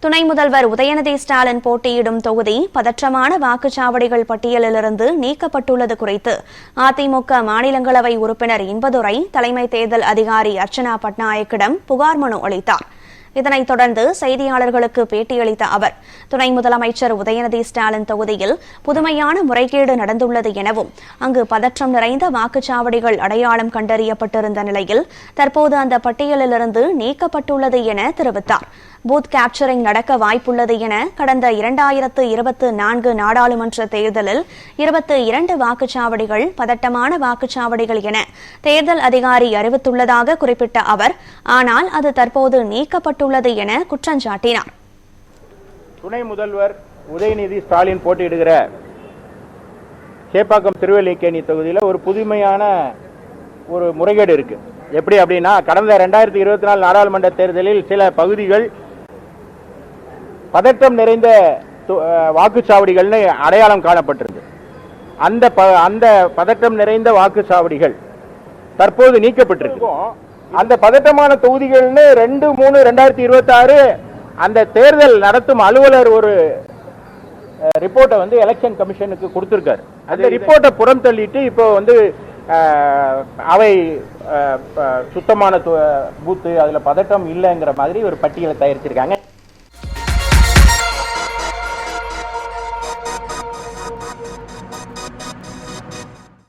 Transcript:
துணை முதல்வர் உதயநிதி ஸ்டாலின் போட்டியிடும் தொகுதி பதற்றமான வாக்குச்சாவடிகள் பட்டியலிலிருந்து நீக்கப்பட்டுள்ளது குறித்து அதிமுக மாநிலங்களவை உறுப்பினர் இன்பதுரை தலைமை தேர்தல் அதிகாரி அர்ச்சனா பட்நாயக்கிடம் புகார் மனு அளித்தார். இதனைத் தொடர்ந்து செய்தியாளர்களுக்கு பேட்டியளித்த அவர், துணை முதலமைச்சர் உதயநிதி ஸ்டாலின் தொகுதியில் புதுமையான முறைகேடு நடந்துள்ளது எனவும் அங்கு பதற்றம் நிறைந்த வாக்குச்சாவடிகள் அடையாளம் கண்டறியப்பட்டிருந்த நிலையில் தற்போது அந்த பட்டியலிலிருந்து நீக்கப்பட்டுள்ளது என தெரிவித்தார். பூத் கேப்சரிங் நடக்க வாய்ப்புள்ளது என கடந்த 2024 நாடாளுமன்ற தேர்தலில் 22 வாக்குச்சாவடிகள் பதட்டமான வாக்குச்சாவடிகள் என தேர்தல் அதிகாரி அறிவித்துள்ளதாக குறிப்பிட்ட அவர், ஆனால் அது தற்போது நீக்கப்பட்டுள்ளது என குற்றஞ்சாட்டினார். துணை முதல்வர் உதயநிதி ஸ்டாலின் போட்டியிடுகிற சேப்பாக்கம் திருவல்லிக்கேணி தொகுதியில் ஒரு புதுமையான ஒரு முறைகேடு இருக்கு. எப்படி அப்படின்னா, கடந்த 2024 நாடாளுமன்ற தேர்தலில் சில பகுதிகள் பதட்டம் நிறைந்த வாக்குச்சாவடிகள்னு அடையாளம் காணப்பட்டிருந்தது. அந்த பதட்டம் நிறைந்த வாக்குச்சாவடிகள் தற்போது நீக்கப்பட்டிருக்கு. அந்த பதட்டமான தொகுதிகள்னு 2/3/2026 அந்த தேர்தல் நடத்தும் அலுவலர் ஒரு ரிப்போர்ட்டை எலெக்ஷன் கமிஷனுக்கு கொடுத்திருக்காரு. அந்த ரிப்போர்ட்டை புறம் தள்ளிட்டு இப்போ அவை சுத்தமான பூத்து, அதுல பதட்டம் இல்லைங்கிற மாதிரி ஒரு பட்டியலை தயாரிச்சிருக்காங்க.